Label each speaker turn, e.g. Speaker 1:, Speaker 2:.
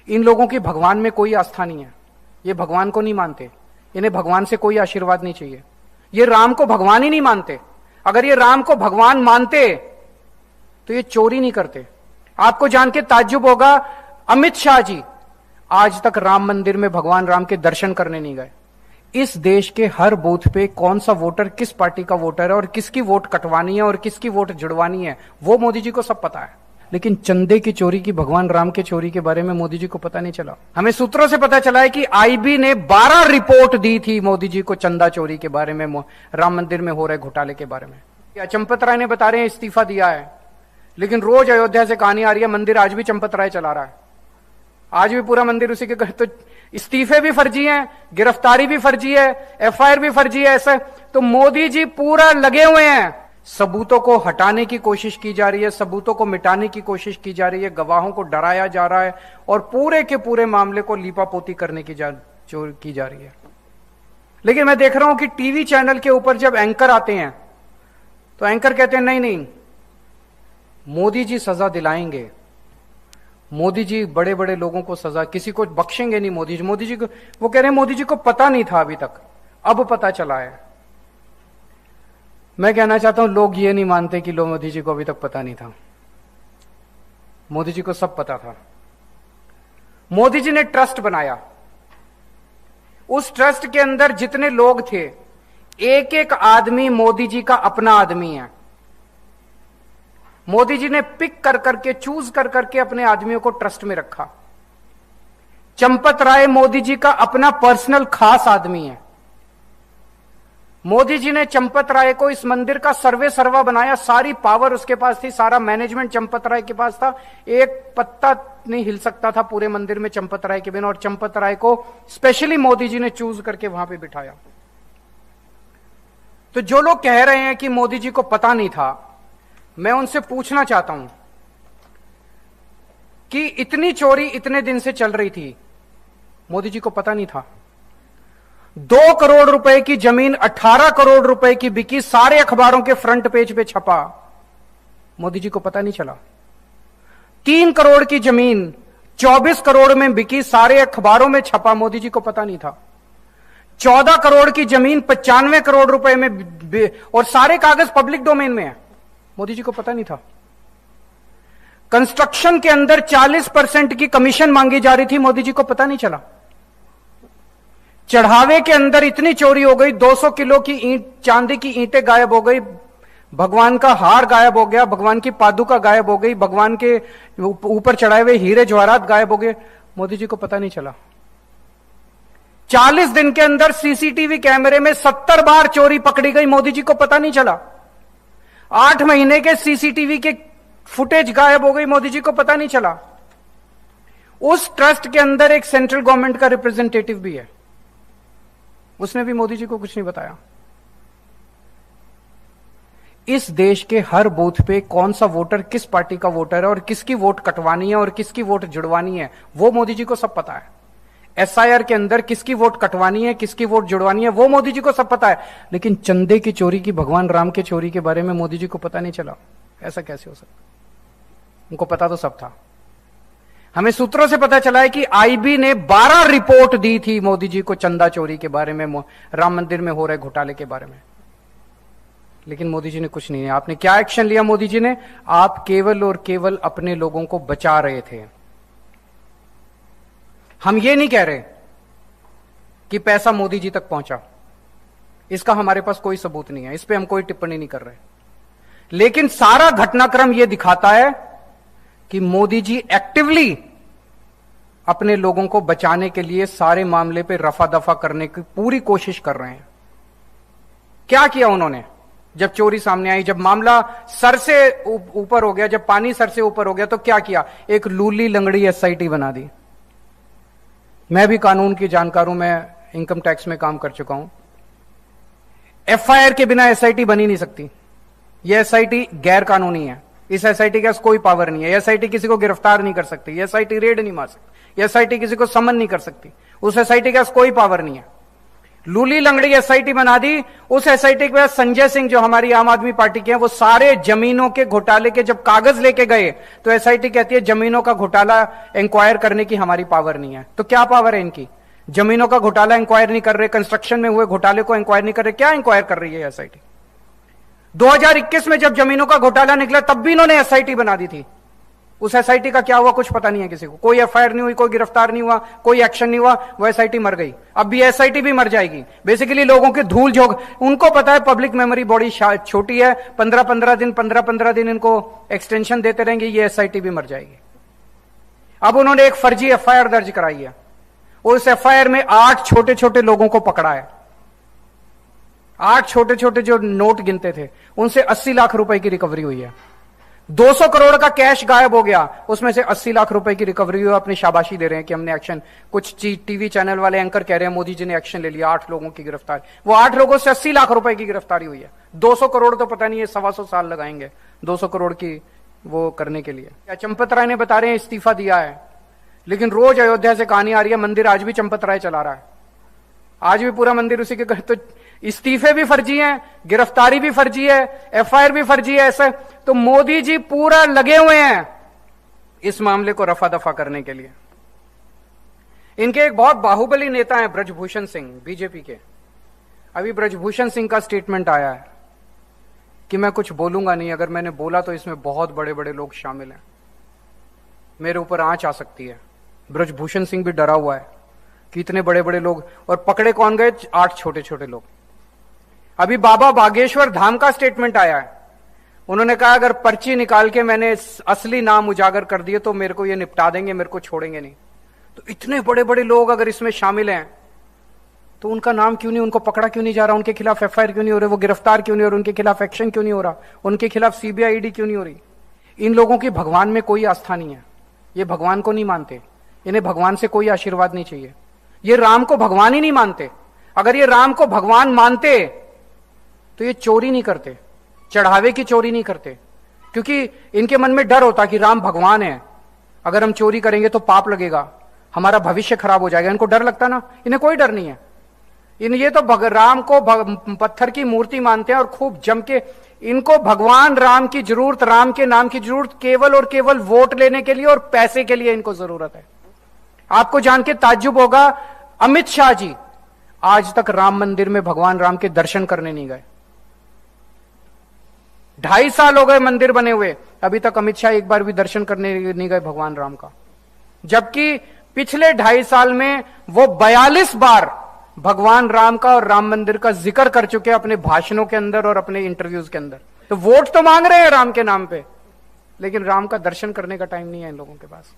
Speaker 1: इन लोगों की भगवान में कोई आस्था नहीं है, ये भगवान को नहीं मानते, इन्हें भगवान से कोई आशीर्वाद नहीं चाहिए, ये राम को भगवान ही नहीं मानते। अगर ये राम को भगवान मानते तो ये चोरी नहीं करते। आपको जान के ताज्जुब होगा, अमित शाह जी आज तक राम मंदिर में भगवान राम के दर्शन करने नहीं गए। इस देश के हर बूथ पे कौन सा वोटर किस पार्टी का वोटर है और किसकी वोट कटवानी है और किसकी वोट जुड़वानी है वो मोदी जी को सब पता है। लेकिन चंदे की चोरी की, भगवान राम के चोरी के बारे में मोदी जी को पता नहीं चला। हमें सूत्रों से पता चला है कि आईबी ने 12 रिपोर्ट दी थी मोदी जी को चंदा चोरी के बारे में, राम मंदिर में हो रहे घोटाले के बारे में। चंपत राय ने बता रहे हैं इस्तीफा दिया है, लेकिन रोज अयोध्या से कहानी आ रही है मंदिर आज भी चंपत राय चला रहा है, आज भी पूरा मंदिर उसी के। तो इस्तीफे भी फर्जी हैं, गिरफ्तारी भी फर्जी है, एफआईआर भी फर्जी है। ऐसा तो मोदी जी पूरा लगे हुए हैं, सबूतों को हटाने की कोशिश की जा रही है, सबूतों को मिटाने की कोशिश की जा रही है, गवाहों को डराया जा रहा है और पूरे के पूरे मामले को लीपापोती करने की जा रही है। लेकिन मैं देख रहा हूं कि टीवी चैनल के ऊपर जब एंकर आते हैं तो एंकर कहते हैं नहीं नहीं मोदी जी सजा दिलाएंगे, मोदी जी बड़े बड़े लोगों को सजा, किसी को बख्शेंगे नहीं मोदी जी। मोदी जी को वो कह रहे हैं मोदी जी को पता नहीं था अभी तक, अब पता चला है। मैं कहना चाहता हूं लोग ये नहीं मानते कि मोदी जी को अभी तक पता नहीं था, मोदी जी को सब पता था। मोदी जी ने ट्रस्ट बनाया, उस ट्रस्ट के अंदर जितने लोग थे एक एक आदमी मोदी जी का अपना आदमी है। मोदी जी ने पिक कर करके, चूज कर करके अपने आदमियों को ट्रस्ट में रखा। चंपत राय मोदी जी का अपना पर्सनल खास आदमी है। मोदी जी ने चंपत राय को इस मंदिर का सर्वे सर्वा बनाया, सारी पावर उसके पास थी, सारा मैनेजमेंट चंपत राय के पास था, एक पत्ता नहीं हिल सकता था पूरे मंदिर में चंपत राय के बिना। और चंपत राय को स्पेशली मोदी जी ने चूज करके वहां पे बिठाया। तो जो लोग कह रहे हैं कि मोदी जी को पता नहीं था, मैं उनसे पूछना चाहता हूं कि इतनी चोरी इतने दिन से चल रही थी, मोदी जी को पता नहीं था? 2 करोड़ रुपए की जमीन 18 करोड़ रुपए की बिकी, सारे अखबारों के फ्रंट पेज पे छपा, मोदी जी को पता नहीं चला? 3 करोड़ की जमीन 24 करोड़ में बिकी, सारे अखबारों में छपा, मोदी जी को पता नहीं था? 14 करोड़ की जमीन 95 करोड़ रुपए में और सारे कागज पब्लिक डोमेन में है, मोदी जी को पता नहीं था? कंस्ट्रक्शन के अंदर 40% की कमीशन मांगी जा रही थी, मोदी जी को पता नहीं चला? चढ़ावे के अंदर इतनी चोरी हो गई, 200 किलो की ईंट, चांदी की ईंटें गायब हो गई, भगवान का हार गायब हो गया, भगवान की पादुका गायब हो गई, भगवान के ऊपर चढ़ाए हुए हीरे जवाहरात गायब हो गए, मोदी जी को पता नहीं चला? 40 दिन के अंदर सीसीटीवी कैमरे में 70 बार चोरी पकड़ी गई, मोदी जी को पता नहीं चला? 8 महीने के सीसीटीवी के फुटेज गायब हो गई, मोदी जी को पता नहीं चला? उस ट्रस्ट के अंदर एक सेंट्रल गवर्नमेंट का रिप्रेजेंटेटिव भी है, उसने भी मोदी जी को कुछ नहीं बताया। इस देश के हर बूथ पे कौन सा वोटर किस पार्टी का वोटर है और किसकी वोट कटवानी है और किसकी वोट जुड़वानी है वो मोदी जी को सब पता है। एसआईआर के अंदर किसकी वोट कटवानी है, किसकी वोट जुड़वानी है वो मोदी जी को सब पता है। लेकिन चंदे की चोरी की, भगवान राम के चोरी के बारे में मोदी जी को पता नहीं चला, ऐसा कैसे हो सकता? उनको पता तो सब था। हमें सूत्रों से पता चला है कि आईबी ने 12 रिपोर्ट दी थी मोदी जी को चंदा चोरी के बारे में, राम मंदिर में हो रहे घोटाले के बारे में, लेकिन मोदी जी ने कुछ नहीं है। आपने क्या एक्शन लिया मोदी जी ने? आप केवल और केवल अपने लोगों को बचा रहे थे। हम ये नहीं कह रहे कि पैसा मोदी जी तक पहुंचा, इसका हमारे पास कोई सबूत नहीं है, इस पे हम कोई टिप्पणी नहीं कर रहे, लेकिन सारा घटनाक्रम यह दिखाता है कि मोदी जी एक्टिवली अपने लोगों को बचाने के लिए सारे मामले पे रफा दफा करने की पूरी कोशिश कर रहे हैं। क्या किया उन्होंने? जब चोरी सामने आई, जब मामला सर से ऊपर हो गया, जब पानी सर से ऊपर हो गया, तो क्या किया? एक लूली लंगड़ी एसआईटी बना दी। मैं भी कानून की जानकार हूं, मैं इनकम टैक्स में काम कर चुका हूं। एफआईआर के बिना एसआईटी बनी नहीं सकती, यह एसआईटी गैर कानूनी है, इस एसआईटी के पास कोई पावर नहीं है, एसआईटी किसी को गिरफ्तार नहीं कर सकती, एसआईटी रेड नहीं मार सकती, एसआईटी किसी को समन नहीं कर सकती, उस एसआईटी के पास कोई पावर नहीं है। लूली लंगड़ी एसआईटी बना दी। उस एसआईटी के बाद संजय सिंह जो हमारी आम आदमी पार्टी के हैं, वो सारे जमीनों के घोटाले के जब कागज लेके गए तो एसआईटी कहती है जमीनों का घोटाला इंक्वायर करने की हमारी पावर नहीं है। तो क्या पावर है इनकी? जमीनों का घोटाला इंक्वायर नहीं कर रहे, कंस्ट्रक्शन में हुए घोटाले को इंक्वायर नहीं कर रहे, क्या इंक्वायर कर रही है एसआईटी? 2021 में जब जमीनों का घोटाला निकला तब भी इन्होंने एसआईटी बना दी थी। उस एसआईटी का क्या हुआ कुछ पता नहीं है किसी को। कोई एफआईआर नहीं हुई, कोई गिरफ्तार नहीं हुआ, कोई एक्शन नहीं हुआ, वो एसआईटी मर गई। अब भी एसआईटी भी मर जाएगी। बेसिकली लोगों की धूल झोंक, उनको पता है पब्लिक मेमोरी बड़ी छोटी है, 15-15 दिन इनको एक्सटेंशन देते रहेंगे, ये एसआईटी भी मर जाएगी। अब उन्होंने एक फर्जी एफआईआर दर्ज कराई है। उस एफआईआर में 8 छोटे छोटे लोगों को पकड़ा है। 8 छोटे छोटे जो नोट गिनते थे उनसे 80 लाख रुपए की रिकवरी हुई है। 200 करोड़ का कैश गायब हो गया, उसमें से 80 लाख रुपए की रिकवरी हुई। अपनी शाबाशी दे रहे हैं कि हमने एक्शन, कुछ टीवी चैनल वाले एंकर कह रहे हैं मोदी जी ने एक्शन ले लिया, 8 लोगों की गिरफ्तारी। वो 8 लोगों से 80 लाख रुपए की गिरफ्तारी हुई है। 200 करोड़ तो पता नहीं है 125 साल लगाएंगे 200 करोड़ की वो करने के लिए। चंपत राय ने बता रहे हैं इस्तीफा दिया है, लेकिन रोज अयोध्या से कहानी आ रही है मंदिर आज भी चंपत राय चला रहा है, आज भी पूरा मंदिर उसी के। तो इस्तीफे भी फर्जी हैं, गिरफ्तारी भी फर्जी है, एफआईआर भी फर्जी है। ऐसा तो मोदी जी पूरा लगे हुए हैं इस मामले को रफा दफा करने के लिए। इनके एक बहुत बाहुबली नेता हैं ब्रजभूषण सिंह, बीजेपी के। अभी ब्रजभूषण सिंह का स्टेटमेंट आया है कि मैं कुछ बोलूंगा नहीं, अगर मैंने बोला तो इसमें बहुत बड़े बड़े लोग शामिल हैं, मेरे ऊपर आंच आ सकती है। ब्रजभूषण सिंह भी डरा हुआ है कि इतने बड़े बड़े लोग, और पकड़े कौन गए? 8 छोटे छोटे लोग। अभी बाबा बागेश्वर धाम का स्टेटमेंट आया है। उन्होंने कहा अगर पर्ची निकाल के मैंने असली नाम उजागर कर दिए तो मेरे को ये निपटा देंगे, मेरे को छोड़ेंगे नहीं। तो इतने बड़े बड़े लोग अगर इसमें शामिल हैं तो उनका नाम क्यों नहीं, उनको पकड़ा क्यों नहीं जा रहा, उनके खिलाफ एफआईआर क्यों नहीं हो रही, वो गिरफ्तार क्यों नहीं हो रहे, उनके खिलाफ एक्शन क्यों नहीं हो रहा, उनके खिलाफ सीबीआई ईडी क्यों नहीं हो रही? इन लोगों की भगवान में कोई आस्था नहीं है, ये भगवान को नहीं मानते, इन्हें भगवान से कोई आशीर्वाद नहीं चाहिए। ये राम को भगवान ही नहीं मानते। अगर ये राम को भगवान मानते तो ये चोरी नहीं करते, चढ़ावे की चोरी नहीं करते, क्योंकि इनके मन में डर होता कि राम भगवान है, अगर हम चोरी करेंगे तो पाप लगेगा, हमारा भविष्य खराब हो जाएगा। इनको डर लगता ना, इन्हें कोई डर नहीं है। ये तो राम को पत्थर की मूर्ति मानते हैं और खूब जम के। इनको भगवान राम की जरूरत, राम के नाम की जरूरत केवल और केवल वोट लेने के लिए और पैसे के लिए इनको जरूरत है। आपको जान के ताज्जुब होगा, अमित शाह जी आज तक राम मंदिर में भगवान राम के दर्शन करने नहीं गए। 2.5 साल हो गए मंदिर बने हुए, अभी तक अमित शाह एक बार भी दर्शन करने नहीं गए भगवान राम का। जबकि पिछले 2.5 साल में वो 42 बार भगवान राम का और राम मंदिर का जिक्र कर चुके हैं अपने भाषणों के अंदर और अपने इंटरव्यूज के अंदर। तो वोट तो मांग रहे हैं राम के नाम पे, लेकिन राम का दर्शन करने का टाइम नहीं है इन लोगों के पास।